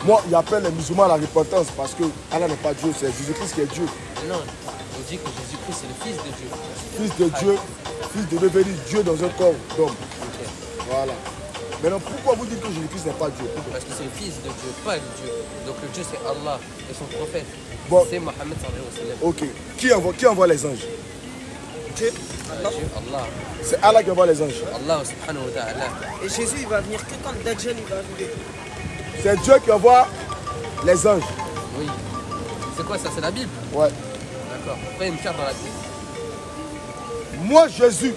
Moi, il appelle les musulmans à la repentance parce que Allah n'est pas Dieu, c'est Jésus-Christ qui est Dieu. Non, on dit que Jésus-Christ c'est le Fils de Dieu. Fils de Dieu, Fils de devenir Dieu dans un corps d'homme. Okay. Voilà. Maintenant, pourquoi vous dites que Jésus-Christ n'est pas Dieu? Parce que c'est le Fils de Dieu, pas le Dieu. Donc le Dieu c'est Allah et son prophète. Bon. C'est Mohammed sallallahu alayhi wa sallam. Ok. Qui envoie les anges? Dieu, Allah. C'est Allah qui envoie les anges. Allah subhanahu wa ta'ala. Et Jésus il va venir que quand Dajjal il va arriver. C'est Dieu qui envoie les anges. Oui. C'est quoi ça? C'est la Bible? Ouais. D'accord. Pourquoi il y a une carte dans la Bible? Moi, Jésus,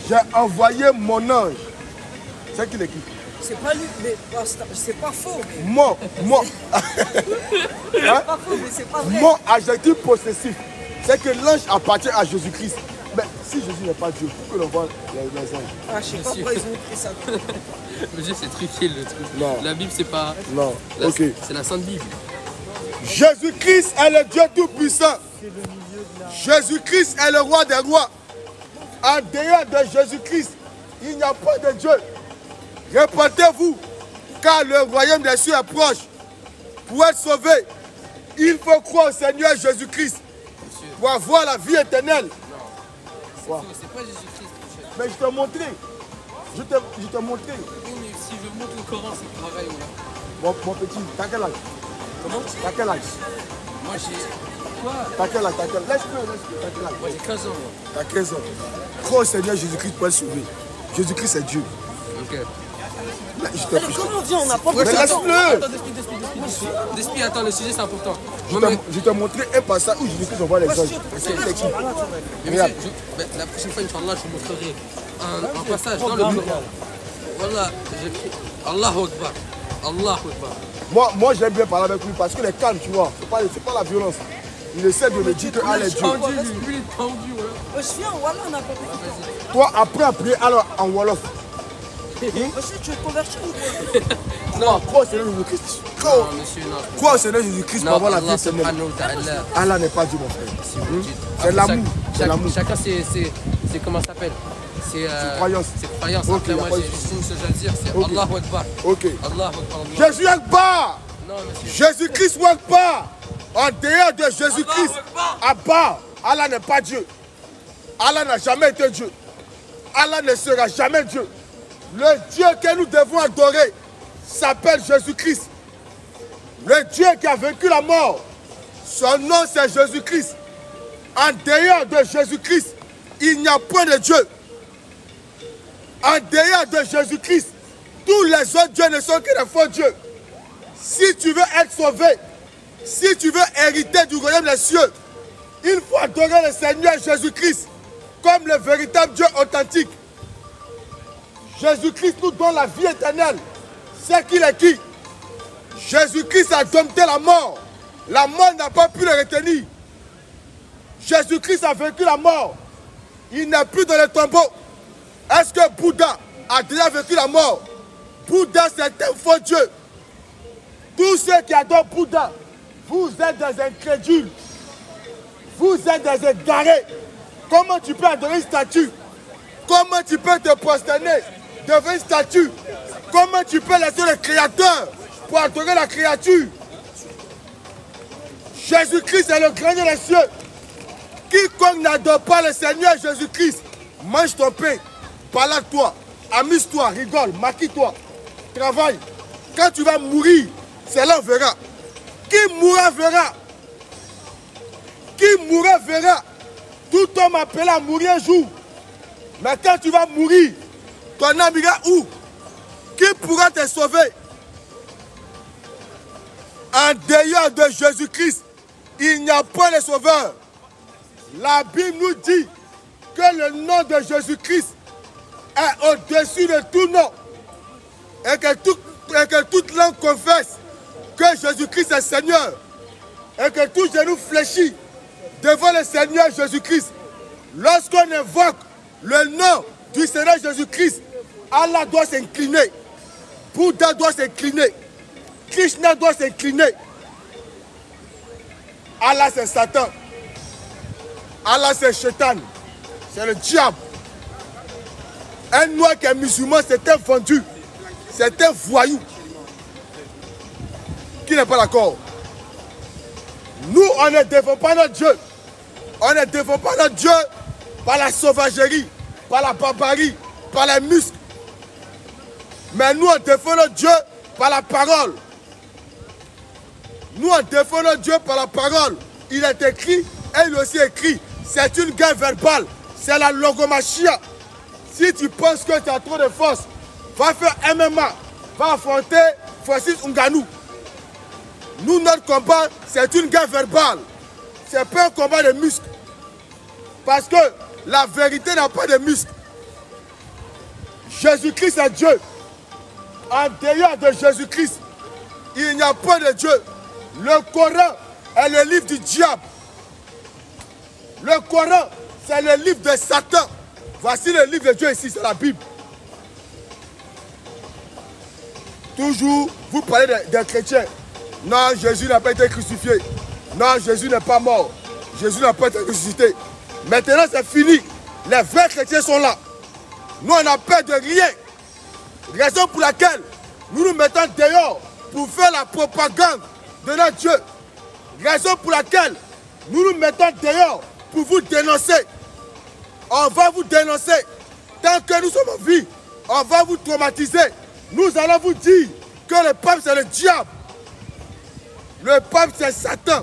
j'ai envoyé mon ange. C'est qui l'équipe? C'est pas lui, mais c'est pas faux. Mais... Moi. C'est pas faux, mais c'est pas vrai. Mon adjectif possessif, c'est que l'ange appartient à Jésus-Christ. Mais si Jésus n'est pas Dieu, pourquoi l'on voit les anges? Ah, je sais pas pourquoi ils ont écrit ça. Monsieur, c'est truqué le truc. Non. La Bible, c'est pas. Non. Ok. C'est la Sainte Bible. Jésus-Christ est le Dieu Tout-Puissant. Jésus-Christ est le roi des rois. En dehors de Jésus-Christ, il n'y a pas de Dieu. Répentez-vous, car le royaume des cieux est proche. Pour être sauvé, il faut croire au Seigneur Jésus-Christ pour avoir la vie éternelle. Non. C'est pas Jésus-Christ. Mais je t'ai montré. Je t'ai montré. Oui, mais si je montre le Coran, c'est pareil. Mon petit, t'as quel âge? Comment? T'as quel âge? Moi, j'ai. Quoi? T'as quel âge? Laisse-le, t'as quel âge? Moi, j'ai 15 ans. Moi. T'as 15 ans. Crois au Seigneur Jésus-Christ pour être sauvé. Jésus-Christ est Dieu. Ok. Comment on dit, on n'a pas Mais laisse-le. Attends, Despi, attends, le sujet c'est important. Je t'ai montré un passage où Jésus-Christ envoie les anges. Regarde. La prochaine fois, Inch'Allah, je vous montrerai un passage dans le Coran. Voilà, j'écris Allahu Akbar. Allahu Akbar. Moi j'aime bien parler avec lui parce qu'il est calme, tu vois. C'est pas la violence. Il essaie de me dire que Allah est Dieu. Lui, il est tendu, ouais. Je viens, voilà, on n'a pas compris. Toi, après à prier alors en Wolof. Monsieur, tu es converti ou quoi? Crois au Seigneur Jésus-Christ. Non, monsieur, non. Crois au Seigneur Jésus-Christ pour avoir la vie Allah éternelle. subhanahu wa ta'ala. Allah n'est pas Dieu, mon frère. Si vous dites. C'est l'amour. C'est l'amour. Chacun, c'est comment ça s'appelle? C'est croyance. C'est croyance. Ok, Après, moi, y a pas j'ai juste une chose à dire, c'est Ok. Allahu Akbar. Ok. Allahu Akbar. Jésus Akbar. Non, monsieur. Jésus-Christ Akbar. En dehors de Jésus-Christ, Akbar. Allah n'est pas Dieu. Allah n'a jamais été Dieu. Allah ne sera jamais Dieu. Le Dieu que nous devons adorer s'appelle Jésus-Christ. Le Dieu qui a vaincu la mort, son nom c'est Jésus-Christ. En dehors de Jésus-Christ, il n'y a point de Dieu. En dehors de Jésus-Christ, tous les autres dieux ne sont que des faux dieux. Si tu veux être sauvé, si tu veux hériter du royaume des cieux, il faut adorer le Seigneur Jésus-Christ comme le véritable Dieu authentique. Jésus-Christ nous donne la vie éternelle. C'est qu'il est qui? Jésus-Christ a dompté la mort. La mort n'a pas pu le retenir. Jésus-Christ a vaincu la mort. Il n'est plus dans le tombeau. Est-ce que Bouddha a déjà vaincu la mort? Bouddha, c'est un faux Dieu. Tous ceux qui adorent Bouddha, vous êtes des incrédules. Vous êtes des égarés. Comment tu peux adorer une statue? Comment tu peux te prosterner devant une statue? Comment tu peux laisser le Créateur pour adorer la créature? Jésus-Christ est le grenier des cieux. Quiconque n'adore pas le Seigneur Jésus-Christ, mange ton pain, balade-toi, amuse-toi, rigole, maquille-toi, travaille. Quand tu vas mourir, c'est là on verra. Qui mourra verra. Qui mourra verra. Tout homme appelé à mourir un jour. Mais quand tu vas mourir, ton âme ira où? Qui pourra te sauver? En dehors de Jésus-Christ, il n'y a pas de sauveur. La Bible nous dit que le nom de Jésus-Christ est au-dessus de tout nom. Et que toute langue confesse que Jésus-Christ est Seigneur. Et que tout genou fléchit devant le Seigneur Jésus-Christ. Lorsqu'on invoque le nom du Seigneur Jésus-Christ, Allah doit s'incliner. Bouddha doit s'incliner. Krishna doit s'incliner. Allah c'est Satan. Allah c'est Shaitan. C'est le diable. Un noir qui est musulman, c'est un vendu. C'est un voyou. Qui n'est pas d'accord? Nous, on ne défend pas notre Dieu. On ne défend pas notre Dieu par la sauvagerie, par la barbarie, par les muscles. Mais nous, on défend notre Dieu par la parole. Nous, on défend notre Dieu par la parole. Il est écrit, et il est aussi écrit, c'est une guerre verbale. C'est la logomachia. Si tu penses que tu as trop de force, va faire MMA. Va affronter Francis Ngannou. Nous, notre combat, c'est une guerre verbale. Ce n'est pas un combat de muscles. Parce que la vérité n'a pas de muscles. Jésus-Christ est Dieu. En dehors de Jésus-Christ, il n'y a pas de Dieu. Le Coran est le livre du diable. Le Coran, c'est le livre de Satan. Voici le livre de Dieu ici, c'est la Bible. Toujours, vous parlez des chrétiens. Non, Jésus n'a pas été crucifié. Non, Jésus n'est pas mort. Jésus n'a pas été ressuscité. Maintenant, c'est fini. Les vrais chrétiens sont là. Nous, on n'a peur de rien. Raison pour laquelle nous nous mettons dehors pour faire la propagande de notre Dieu. Raison pour laquelle nous nous mettons dehors pour vous dénoncer. On va vous dénoncer. Tant que nous sommes en vie, on va vous traumatiser. Nous allons vous dire que le pape c'est le diable. Le pape c'est Satan.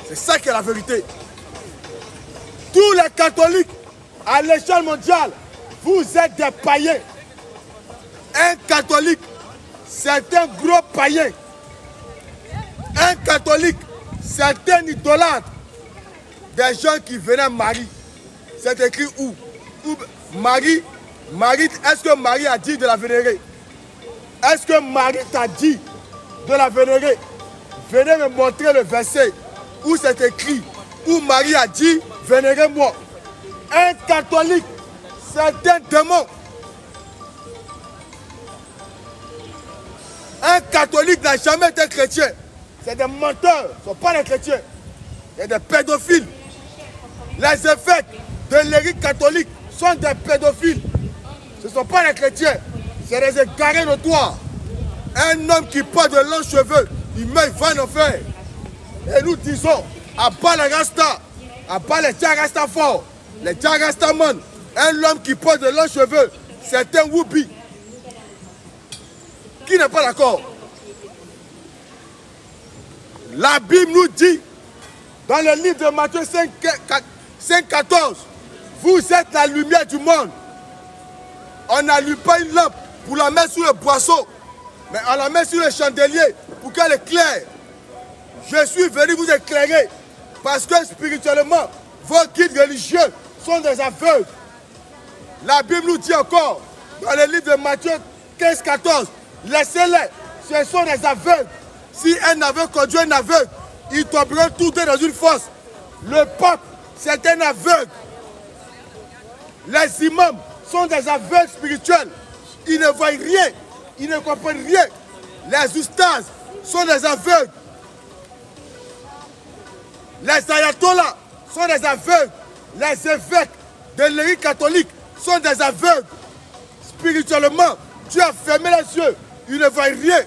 C'est ça qui est la vérité. Tous les catholiques à l'échelle mondiale, vous êtes des païens. Un catholique, c'est un gros païen. Un catholique, c'est un idolâtre. Des gens qui venaient Marie. C'est écrit où? Marie, est-ce que Marie a dit de la vénérer? Est-ce que Marie t'a dit de la vénérer? Venez me montrer le verset où c'est écrit, où Marie a dit, vénérez-moi. Un catholique, c'est un démon. Un catholique n'a jamais été chrétien. C'est des menteurs, ce ne sont pas des chrétiens. Il y a des pédophiles. Les évêques de l'église catholique sont des pédophiles. Ce ne sont pas des chrétiens, c'est des égarés notoires. Un homme qui porte de longs cheveux, il meurt, il va en enfer. Et nous disons, à bas les Rasta, à bas les Djarasta forts, les Djarastaman, un homme qui porte de longs cheveux, c'est un Woubi. Qui n'est pas d'accord? La Bible nous dit, dans le livre de Matthieu 5,14, vous êtes la lumière du monde. On n'allume pas une lampe pour la mettre sous le boisseau, mais on la met sur le chandelier pour qu'elle éclaire. Je suis venu vous éclairer parce que spirituellement, vos guides religieux sont des aveugles. La Bible nous dit encore, dans le livre de Matthieu 15,14, laissez-les, ce sont des aveugles. Si un aveugle conduit un aveugle, ils tomberont tous deux dans une fosse. Le pape, c'est un aveugle. Les imams sont des aveugles spirituels. Ils ne voient rien, ils ne comprennent rien. Les oustas sont des aveugles. Les ayatollahs sont des aveugles. Les évêques de l'église catholique sont des aveugles. Spirituellement, Dieu a fermé les yeux. Ils ne voient rien.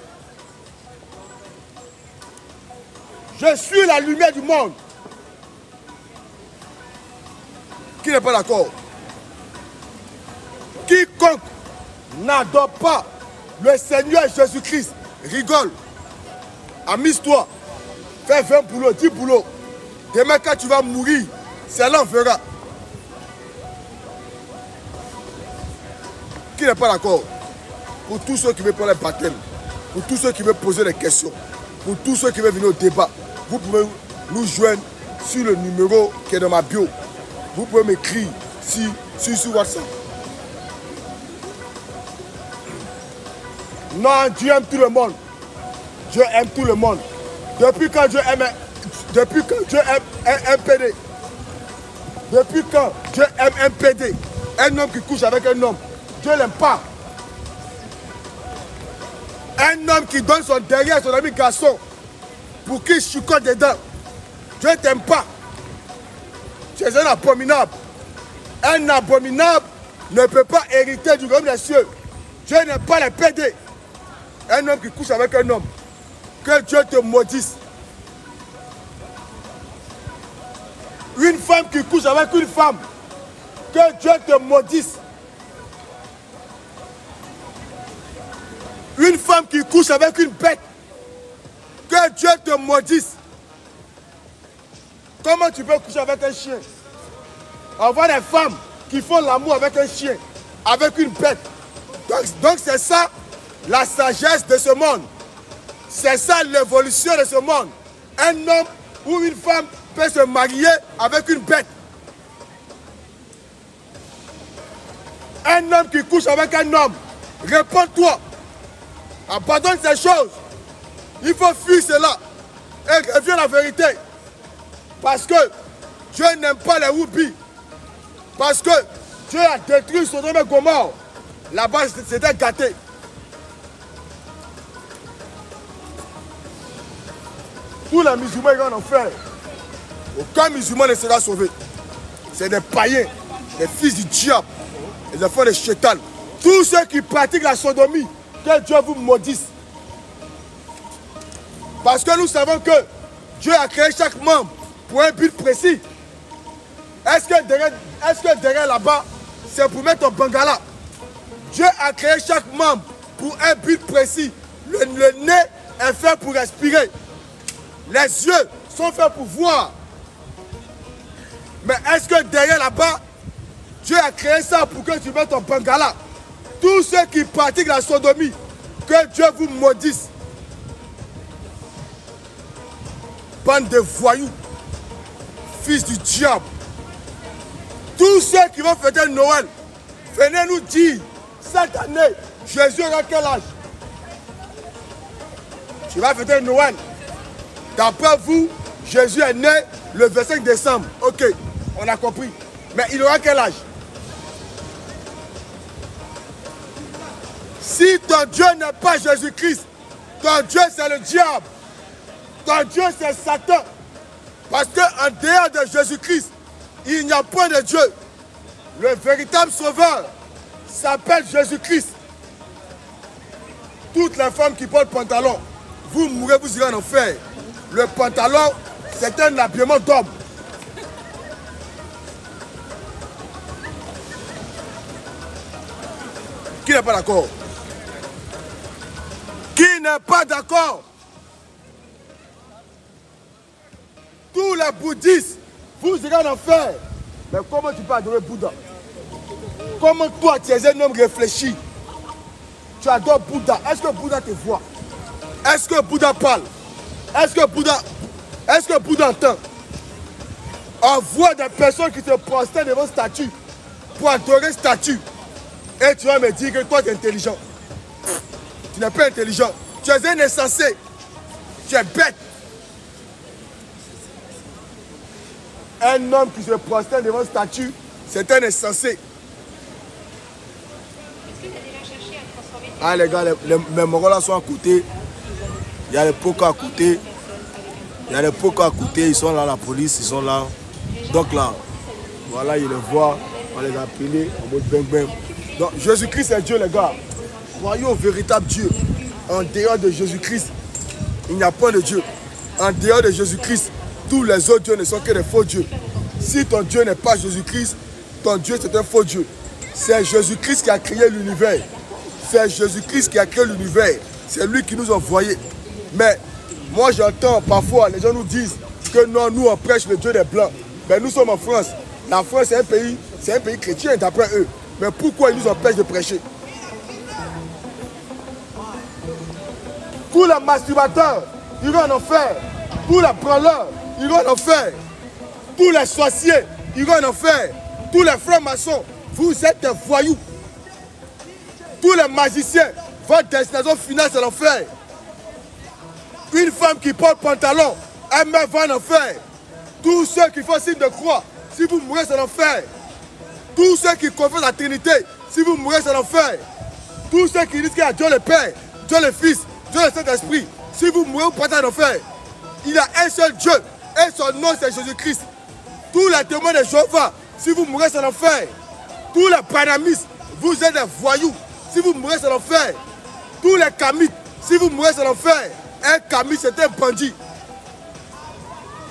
Je suis la lumière du monde. Qui n'est pas d'accord? Quiconque n'adore pas le Seigneur Jésus-Christ rigole. Amuse-toi. Fais 20 boulots, 10 boulots. Demain, quand tu vas mourir, c'est là on verra. Qui n'est pas d'accord? Pour tous ceux qui veulent prendre le baptême, pour tous ceux qui veulent poser des questions, pour tous ceux qui veulent venir au débat, vous pouvez nous joindre sur le numéro qui est dans ma bio. Vous pouvez m'écrire sur WhatsApp. Non, Dieu aime tout le monde. Dieu aime tout le monde. Depuis quand Dieu aime un PD? Depuis quand Dieu aime un PD? Un homme qui couche avec un homme. Dieu l'aime pas. Un homme qui donne son derrière à son ami garçon pour qu'il chicote dedans. Dieu ne t'aime pas. Tu es un abominable. Un abominable ne peut pas hériter du royaume des cieux. Dieu n'aime pas les PD. Un homme qui couche avec un homme. Que Dieu te maudisse. Une femme qui couche avec une femme. Que Dieu te maudisse. Une femme qui couche avec une bête. Que Dieu te maudisse. Comment tu peux coucher avec un chien? On voit des femmes qui font l'amour avec un chien, avec une bête. Donc c'est ça la sagesse de ce monde. C'est ça l'évolution de ce monde. Un homme ou une femme peut se marier avec une bête. Un homme qui couche avec un homme. Réponds-toi. Abandonne ces choses. Il faut fuir cela. Et reviens à la vérité. Parce que Dieu n'aime pas les roubis. Parce que Dieu a détruit Sodome et Gomorrhe. Là-bas, c'était gâté. Tous les musulmans iront en enfer. Aucun musulman ne sera sauvé. C'est des païens, des fils du diable, les enfants de Chétan. Tous ceux qui pratiquent la sodomie, que Dieu vous maudisse. Parce que nous savons que Dieu a créé chaque membre pour un but précis. Est-ce que derrière là-bas, c'est pour mettre un bangala? Dieu a créé chaque membre pour un but précis. Le nez est fait pour respirer. Les yeux sont faits pour voir. Mais est-ce que derrière là-bas, Dieu a créé ça pour que tu mettes un bangala? Tous ceux qui pratiquent la sodomie, que Dieu vous maudisse. Bande de voyous, fils du diable. Tous ceux qui vont fêter Noël, venez nous dire, cette année, Jésus aura quel âge? Tu vas fêter Noël. D'après vous, Jésus est né le 25 décembre. Ok, on a compris. Mais il aura quel âge? Si ton Dieu n'est pas Jésus-Christ, ton Dieu c'est le diable. Ton Dieu c'est Satan. Parce qu'en dehors de Jésus-Christ, il n'y a point de Dieu. Le véritable sauveur s'appelle Jésus-Christ. Toutes les femmes qui portent pantalon, vous mourrez, vous irez en enfer. Le pantalon, c'est un habillement d'homme. Qui n'est pas d'accord? Qui n'est pas d'accord? Tous les bouddhistes, vous irez en enfer. Mais comment tu peux adorer Bouddha? Comment toi, tu es un homme réfléchi? Tu adores Bouddha. Est-ce que Bouddha te voit? Est-ce que Bouddha parle? Est-ce que Bouddha entend? On voit des personnes qui se prosternent devant statue pour adorer statue. Et tu vas me dire que toi tu es intelligent. Tu n'es pas intelligent. Tu es un insensé. Tu es bête. Un homme qui se prosterne devant statue, c'est un insensé. Ah les gars, les moraux là sont à côté. Il y a les pocos à côté. Il y a les pocos à côté. Ils sont là, la police, ils sont là. Donc là, voilà, ils les voient. On va les appeler en mode bang bang. Donc Jésus-Christ est Dieu les gars. Croyez au véritable Dieu. En dehors de Jésus-Christ, il n'y a pas de Dieu. En dehors de Jésus-Christ, tous les autres dieux ne sont que des faux dieux. Si ton Dieu n'est pas Jésus-Christ, ton Dieu c'est un faux Dieu. C'est Jésus-Christ qui a créé l'univers. C'est Jésus-Christ qui a créé l'univers. C'est lui qui nous a envoyés. Mais moi j'entends parfois, les gens nous disent que non, nous on prêche le Dieu des Blancs. Mais nous sommes en France. La France c'est un pays chrétien d'après eux. Mais pourquoi ils nous empêchent de prêcher? Tous les masturbateurs iront en enfer. Tous les branleurs iront en enfer. Tous les sorciers iront en enfer. Tous les francs-maçons, vous êtes des voyous. Tous les magiciens, votre destination finale c'est l'enfer. Une femme qui porte pantalon, elle va en enfer. Tous ceux qui font signe de croix, si vous mourrez c'est l'enfer. Tous ceux qui confessent la Trinité, si vous mourrez c'est l'enfer. Tous ceux qui disent qu'il y a Dieu le Père, Dieu le Fils, Dieu le Saint-Esprit, si vous mourrez vous partez en enfer. Il y a un seul Dieu et son nom c'est Jésus-Christ. Tous les témoins de Jéhovah, si vous mourrez c'est l'enfer. Tous les panamistes, vous êtes des voyous. si vous mourrez, c'est l'enfer. Tous les kamites, si vous mourrez, c'est l'enfer. Un kamite, c'est un bandit.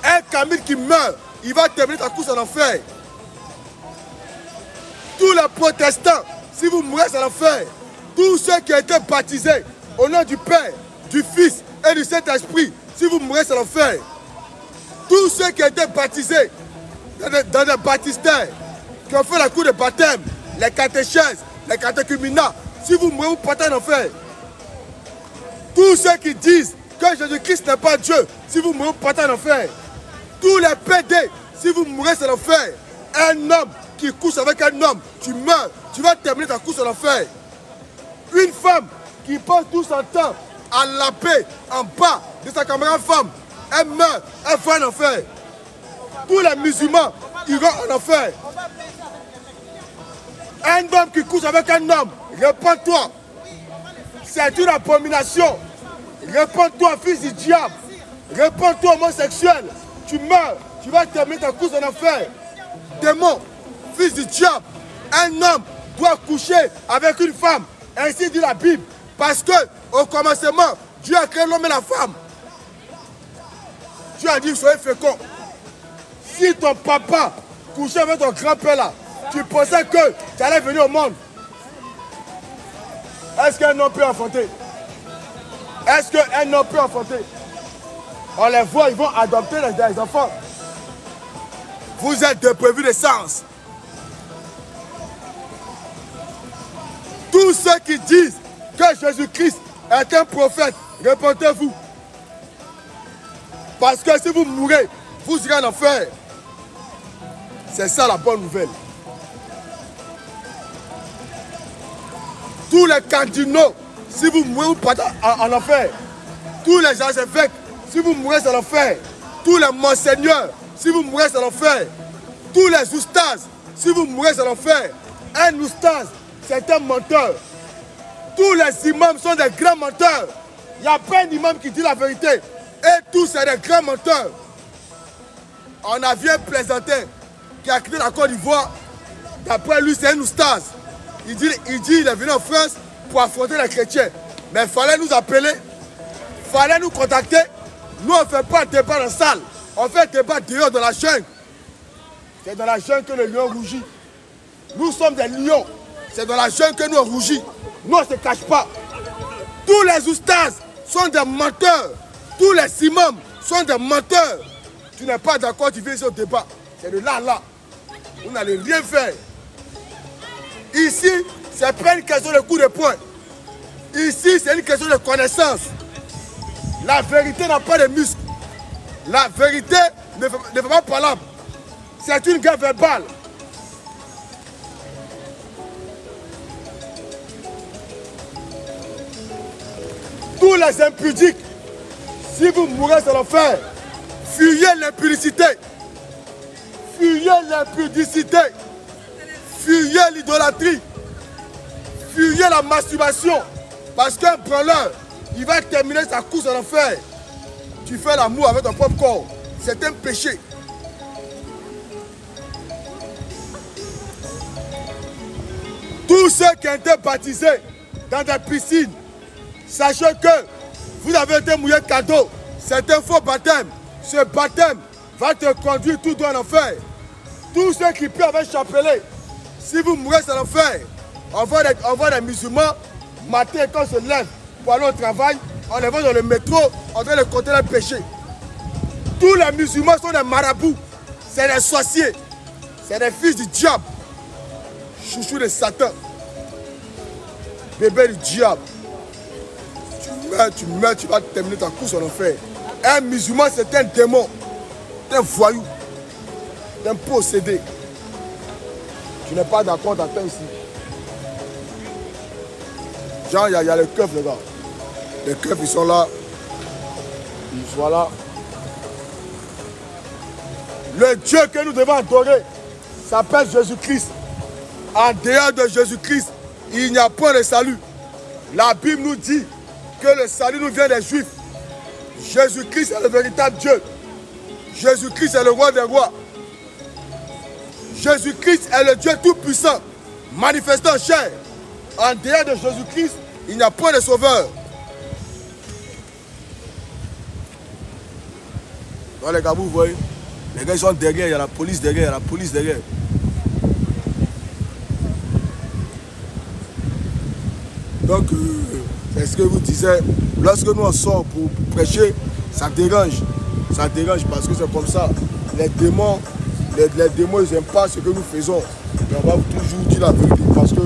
Un kamite qui meurt, il va terminer sa course en enfer. Tous les protestants, si vous mourrez, c'est l'enfer. Tous ceux qui ont été baptisés au nom du Père, du Fils et du Saint-Esprit, si vous mourrez, c'est l'enfer. Tous ceux qui ont été baptisés dans des baptistères, qui ont fait la cour de baptême, les catéchèses, les catéchuménats, si vous mourrez, vous partez en enfer. Tous ceux qui disent que Jésus-Christ n'est pas Dieu, si vous mourrez, vous partez en enfer. Tous les PD, si vous mourrez, c'est l'enfer. Un homme qui couche avec un homme, tu meurs, tu vas terminer ta course en enfer. Une femme qui passe tout son temps à laper en bas de sa camarade femme, elle meurt, elle va en enfer. Tous les musulmans iront en enfer. Un homme qui couche avec un homme, réponds-toi. C'est une abomination. Réponds-toi, fils du diable. Réponds-toi, homosexuel. Tu meurs, tu vas terminer ta course en enfer. Démon, fils du diable. Un homme doit coucher avec une femme. Ainsi dit la Bible. Parce que au commencement, Dieu a créé l'homme et la femme. Dieu a dit, soyez féconds. Si ton papa couchait avec ton grand-père là, tu pensais que tu allais venir au monde. Est-ce qu'un homme peut enfanter? Est-ce qu'un homme peut enfanter? On les voit, ils vont adopter les enfants. Vous êtes dépourvus de sens. Tous ceux qui disent que Jésus-Christ est un prophète, répondez-vous. Parce que si vous mourrez, vous irez en enfer. C'est ça la bonne nouvelle. Tous les cardinaux, si vous mourrez, vous partez en enfer. Tous les archevêques, si vous mourrez, c'est l'enfer. Tous les monseigneurs, si vous mourrez, c'est l'enfer. Tous les oustas, si vous mourrez, c'est l'enfer. Un oustas, c'est un menteur. Tous les imams sont des grands menteurs. Il n'y a pas un imam qui dit la vérité. Et tous, c'est des grands menteurs. On a vu un plaisantin qui a quitté la Côte d'Ivoire. D'après lui, c'est un oustas. Il dit il est venu en France pour affronter les chrétiens. Mais il fallait nous appeler, il fallait nous contacter. Nous, on ne fait pas de débat dans la salle. On fait un débat dehors dans la jungle. C'est dans la jungle que le lion rougit. Nous sommes des lions. C'est dans la jungle que nous on rougit. Nous, on ne se cache pas. Tous les oustas sont des menteurs. Tous les imams sont des menteurs. Tu n'es pas d'accord, tu viens ici au débat. C'est de là à là. Vous n'allez rien faire. Ici, ce n'est pas une question de coup de poing. Ici, c'est une question de connaissance. La vérité n'a pas de muscles. La vérité ne fait pas palable. C'est une guerre verbale. Tous les impudiques, si vous mourrez, c'est l'enfer. Fuyez l'impudicité. Fuyez l'impudicité. Fuyez l'idolâtrie. Fuyez la masturbation. Parce qu'un branleur, il va terminer sa course en enfer. Tu fais l'amour avec ton propre corps. C'est un péché. Tous ceux qui ont été baptisés dans des piscines, sachez que vous avez été mouillé cadeau. C'est un faux baptême. Ce baptême va te conduire tout droit en enfer. Tous ceux qui prient avec chapelet, si vous mourrez, c'est l'enfer. On voit des musulmans, matin quand on se lève pour aller au travail, on les voit dans le métro, on doit les compter les péchés. Tous les musulmans sont des marabouts, c'est des sorciers, c'est des fils du diable. Chouchou de Satan, bébé du diable. Tu meurs, tu vas terminer ta course en enfer. Un musulman, c'est un démon, un voyou, un possédé. Tu n'es pas d'accord, t'attends ici. Genre, il y a les keufs, les gars. Les keufs, ils sont là. Ils sont là. Le Dieu que nous devons adorer s'appelle Jésus-Christ. En dehors de Jésus-Christ, il n'y a pas de salut. La Bible nous dit que le salut nous vient des Juifs. Jésus-Christ est le véritable Dieu. Jésus-Christ est le roi des rois. Jésus-Christ est le Dieu tout-puissant, manifesté en chair. En dehors de Jésus-Christ, il n'y a point de sauveur. Dans les gars, vous voyez, les gars ils sont derrière, il y a la police derrière, il y a la police derrière. Donc, c'est ce que vous disiez, lorsque nous on sort pour prêcher, ça dérange. Ça dérange parce que c'est comme ça. Les démons, ils n'aiment pas ce que nous faisons. Mais on va toujours dire la vérité parce que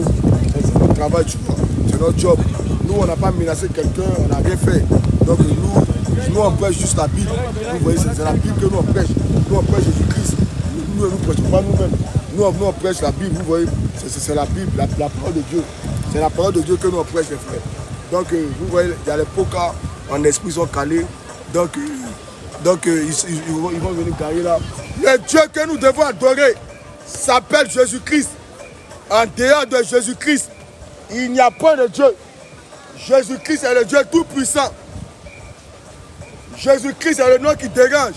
c'est notre travail, tu vois. C'est notre job. Nous, on n'a pas menacé quelqu'un, on n'a rien fait. Donc, nous, on prêche juste la Bible. Vous voyez, c'est la Bible que nous, on prêche. Nous, on prêche Jésus-Christ. Nous ne prêchons pas nous-mêmes. Nous, on prêche la Bible, vous voyez. C'est la Bible, la parole de Dieu. C'est la parole de Dieu que nous, on prêche, les frères. Donc, vous voyez, il y a les pocas en esprit, ils sont calés. Donc, ils vont venir carrer là. Le Dieu que nous devons adorer s'appelle Jésus-Christ. En dehors de Jésus-Christ, il n'y a pas de Dieu. Jésus-Christ est le Dieu tout-puissant. Jésus-Christ est le nom qui dérange.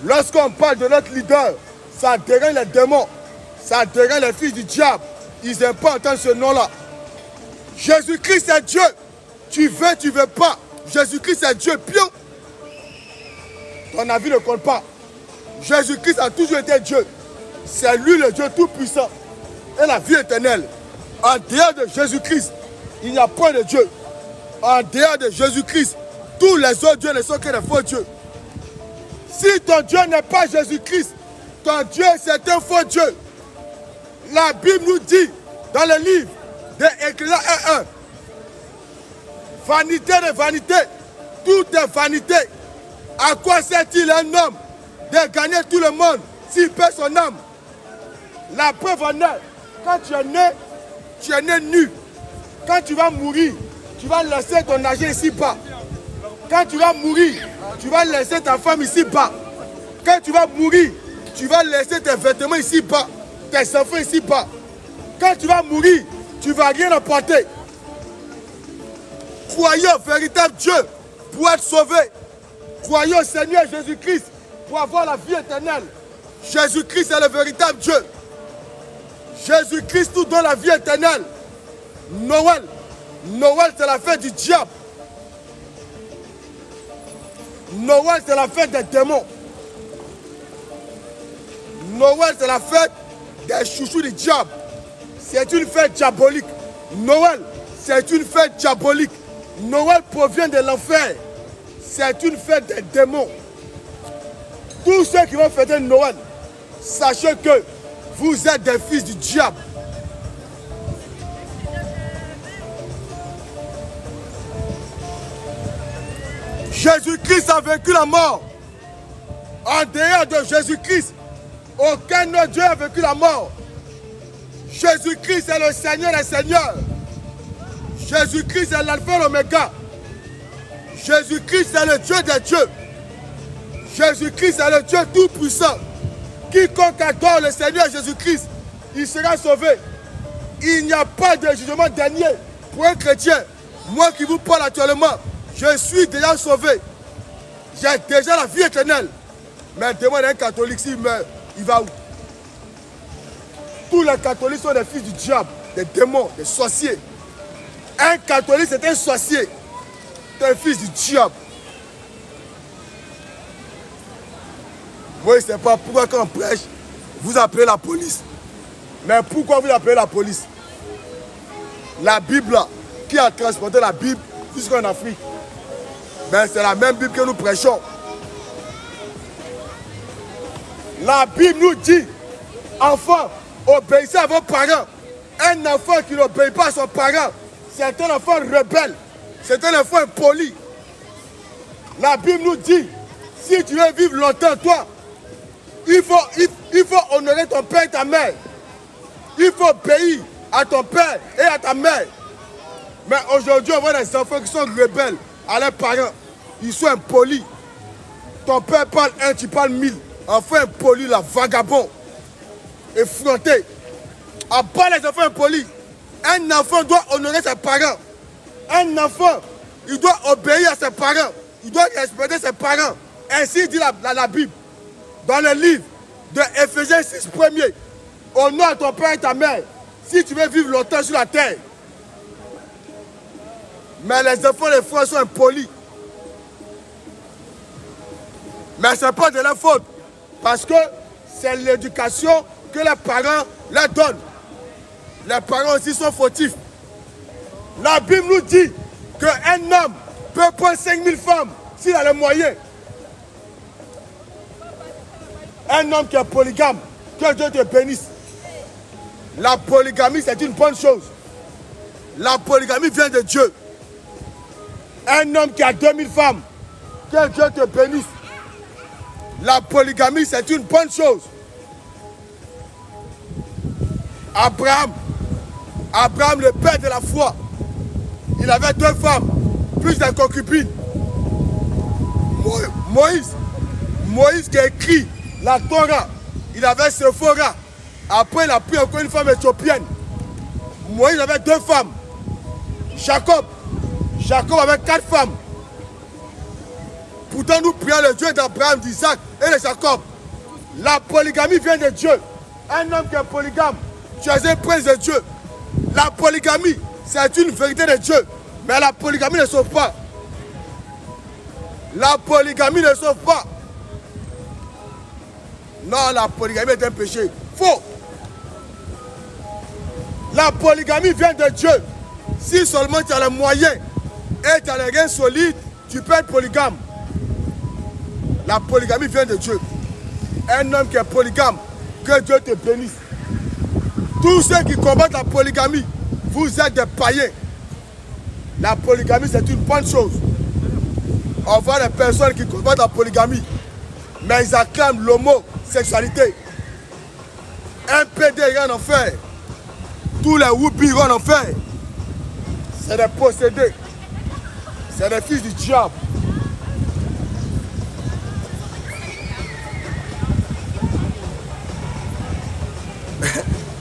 Lorsqu'on parle de notre leader, ça dérange les démons. Ça dérange les fils du diable. Ils n'aiment pas entendre ce nom-là. Jésus-Christ est Dieu. Tu veux, tu veux pas. Jésus-Christ est Dieu. Pion. Ton avis ne compte pas. Jésus-Christ a toujours été Dieu. C'est lui le Dieu tout-puissant et la vie éternelle. En dehors de Jésus-Christ, il n'y a point de Dieu. En dehors de Jésus-Christ, tous les autres dieux ne sont que des faux dieux. Si ton Dieu n'est pas Jésus-Christ, ton Dieu c'est un faux Dieu. La Bible nous dit dans le livre d'Ecclésiaste 1:1, vanité de vanité, tout est vanité. À quoi sert-il un homme de gagner tout le monde s'il perd son âme? La preuve en est, quand tu es né nu. Quand tu vas mourir, tu vas laisser ton argent ici-bas. Quand tu vas mourir, tu vas laisser ta femme ici-bas. Quand tu vas mourir, tu vas laisser tes vêtements ici-bas, tes enfants ici-bas. Quand tu vas mourir, tu ne vas rien apporter. Croyez au véritable Dieu pour être sauvé. Croyez au Seigneur Jésus-Christ pour avoir la vie éternelle. Jésus-Christ est le véritable Dieu. Jésus-Christ nous donne la vie éternelle. Noël, c'est la fête du diable. Noël, c'est la fête des démons. Noël, c'est la fête des chouchous du diable. C'est une fête diabolique. Noël, c'est une fête diabolique. Noël provient de l'enfer. C'est une fête des démons. Tous ceux qui vont fêter Noël, sachez que vous êtes des fils du diable. Jésus-Christ a vaincu la mort. En dehors de Jésus-Christ, aucun autre Dieu a vaincu la mort. Jésus-Christ est le Seigneur des Seigneurs. Jésus-Christ est l'alpha et l'oméga. Jésus-Christ est le Dieu des dieux. Jésus-Christ est le Dieu tout-puissant. Quiconque adore le Seigneur Jésus-Christ, il sera sauvé. Il n'y a pas de jugement dernier pour un chrétien. Moi qui vous parle actuellement, je suis déjà sauvé. J'ai déjà la vie éternelle. Mais demande à un catholique s'il meurt, il va où? Tous les catholiques sont des fils du diable, des démons, des sorciers. Un catholique, c'est un sorcier. C'est un fils du diable. Moi, je ne sais pas pourquoi quand on prêche, vous appelez la police. Mais pourquoi vous appelez la police? La Bible, là, qui a transporté la Bible jusqu'en Afrique, ben, c'est la même Bible que nous prêchons. La Bible nous dit, enfants, obéissez à vos parents. Un enfant qui n'obéit pas à son parent, c'est un enfant rebelle. C'est un enfant impoli. La Bible nous dit, si tu veux vivre longtemps, toi, il faut honorer ton père et ta mère. Il faut obéir à ton père et à ta mère. Mais aujourd'hui, on voit des enfants qui sont rebelles à leurs parents. Ils sont impolis. Ton père parle 1, tu parles 1000. Enfant impoli, la vagabond. Effronté. À bas les enfants impolis. Un enfant doit honorer ses parents. Un enfant, il doit obéir à ses parents. Il doit respecter ses parents. Ainsi dit la Bible. Dans le livre de Ephésiens 6 1er. Honore à ton père et ta mère. Si tu veux vivre longtemps sur la terre. Mais les enfants, les frères sont impolis. Mais ce n'est pas de leur faute. Parce que c'est l'éducation que les parents leur donnent. Les parents aussi sont fautifs. La Bible nous dit qu'un homme peut prendre 5000 femmes s'il a les moyens. Un homme qui est polygame, que Dieu te bénisse. La polygamie, c'est une bonne chose. La polygamie vient de Dieu. Un homme qui a 2000 femmes, que Dieu te bénisse. La polygamie, c'est une bonne chose. Abraham, le père de la foi, il avait 2 femmes, plus de concubines. Moïse qui a écrit la Torah, il avait Sephora. Après, il a pris encore une femme éthiopienne. Moïse avait 2 femmes. Jacob avait 4 femmes. Pourtant, nous prions le Dieu d'Abraham, d'Isaac et de Jacob. La polygamie vient de Dieu. Un homme qui est polygame, tu es un prince de Dieu. La polygamie, c'est une vérité de Dieu. Mais la polygamie ne sauve pas. La polygamie ne sauve pas. Non, la polygamie est un péché. Faux. La polygamie vient de Dieu. Si seulement tu as les moyens et tu as les reins solides, tu peux être polygame. La polygamie vient de Dieu. Un homme qui est polygame, que Dieu te bénisse. Tous ceux qui combattent la polygamie, vous êtes des païens. La polygamie, c'est une bonne chose. On voit des personnes qui combattent la polygamie, mais ils acclament l'homosexualité. Un PD ira en enfer. Tous les whoopis iront en enfer. C'est des possédés. C'est des fils du diable.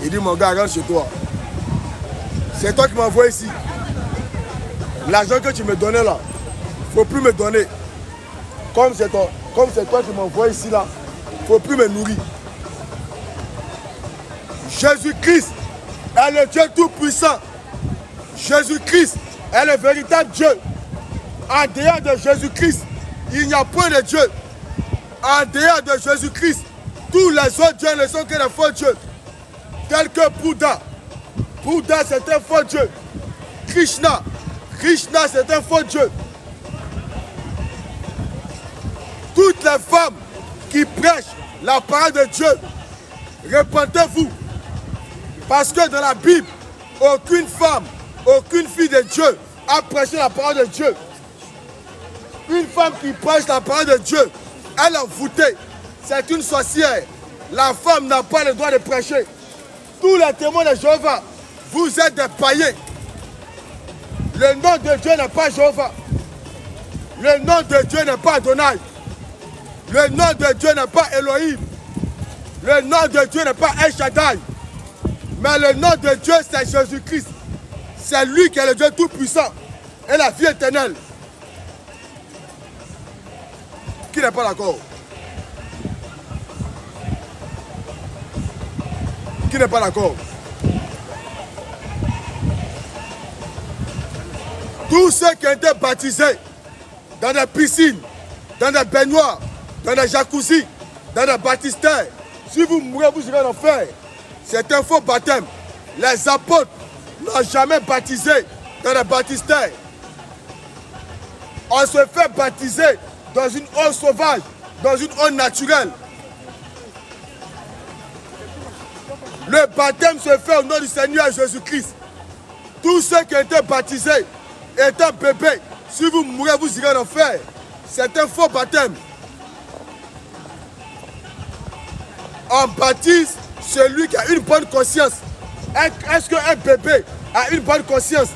Il dit, mon gars, rentre chez toi. C'est toi qui m'as envoyé ici. L'argent que tu me donnais là, il ne faut plus me donner. Comme c'est toi qui m'as envoyé ici là, il ne faut plus me nourrir. Jésus-Christ est le Dieu tout-puissant. Jésus-Christ est le véritable Dieu. En dehors de Jésus-Christ, il n'y a point de Dieu. En dehors de Jésus-Christ, tous les autres dieux ne sont que des faux dieux. Tels que Bouddha. Bouddha, c'est un faux Dieu. Krishna c'est un faux Dieu. Toutes les femmes qui prêchent la parole de Dieu, repentez-vous. Parce que dans la Bible, aucune femme, aucune fille de Dieu a prêché la parole de Dieu. Une femme qui prêche la parole de Dieu, elle est voûtée. C'est une sorcière. La femme n'a pas le droit de prêcher. Tous les témoins de Jéhovah, vous êtes des païens. Le nom de Dieu n'est pas Jéhovah. Le nom de Dieu n'est pas Adonai. Le nom de Dieu n'est pas Elohim. Le nom de Dieu n'est pas El Shaddai. Mais le nom de Dieu, c'est Jésus-Christ. C'est lui qui est le Dieu tout-puissant et la vie éternelle. Qui n'est pas d'accord? Qui n'est pas d'accord? Tous ceux qui ont été baptisés dans des piscines, dans des baignoires, dans des jacuzzis, dans des baptistères, si vous mourrez, vous irez en enfer. C'est un faux baptême. Les apôtres n'ont jamais baptisé dans des baptistères. On se fait baptiser dans une eau sauvage, dans une eau naturelle. Le baptême se fait au nom du Seigneur Jésus-Christ. Tous ceux qui ont été baptisés étant bébés, si vous mourrez, vous irez en enfer. C'est un faux baptême. On baptise celui qui a une bonne conscience. Est-ce qu'un bébé a une bonne conscience?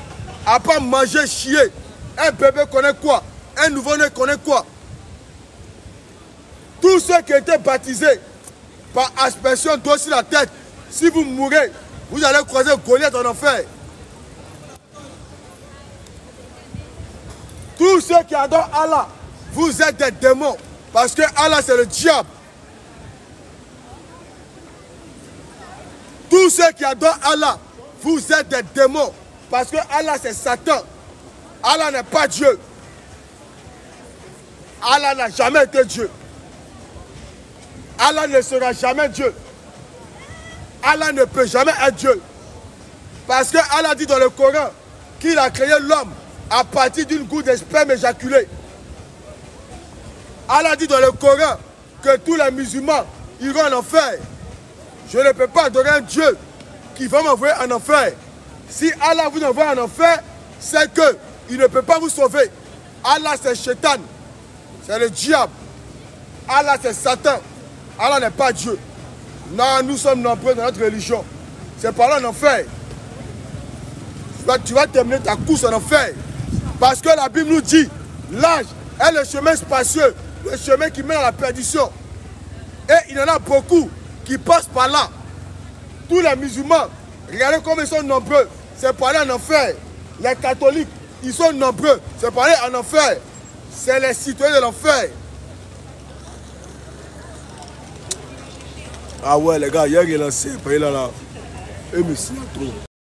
À part manger, chier. Un bébé connaît quoi? Un nouveau-né connaît quoi? Tous ceux qui ont été baptisés par aspersion d'eau sur la tête, si vous mourrez, vous allez croiser Goliath en enfer. Tous ceux qui adorent Allah, vous êtes des démons. Parce que Allah, c'est le diable. Tous ceux qui adorent Allah, vous êtes des démons. Parce que Allah, c'est Satan. Allah n'est pas Dieu. Allah n'a jamais été Dieu. Allah ne sera jamais Dieu. Allah ne peut jamais être Dieu. Parce que Allah dit dans le Coran qu'il a créé l'homme à partir d'une goutte de sperme éjaculé. Allah dit dans le Coran que tous les musulmans iront en enfer. Je ne peux pas adorer un Dieu qui va m'envoyer en enfer. Si Allah vous envoie en enfer, c'est qu'il ne peut pas vous sauver. Allah c'est Shaitan, c'est le diable. Allah c'est Satan. Allah n'est pas Dieu. Non, nous sommes nombreux dans notre religion. C'est par là en enfer. Tu vas terminer ta course en enfer. Parce que la Bible nous dit, l'âge est le chemin spacieux, le chemin qui mène à la perdition. Et il y en a beaucoup qui passent par là. Tous les musulmans, regardez comme ils sont nombreux. C'est par là en enfer. Les catholiques, ils sont nombreux. C'est par là en enfer. C'est les citoyens de l'enfer. Ah ouais les gars, hier il a lancé, il là. Et mais c'est trop.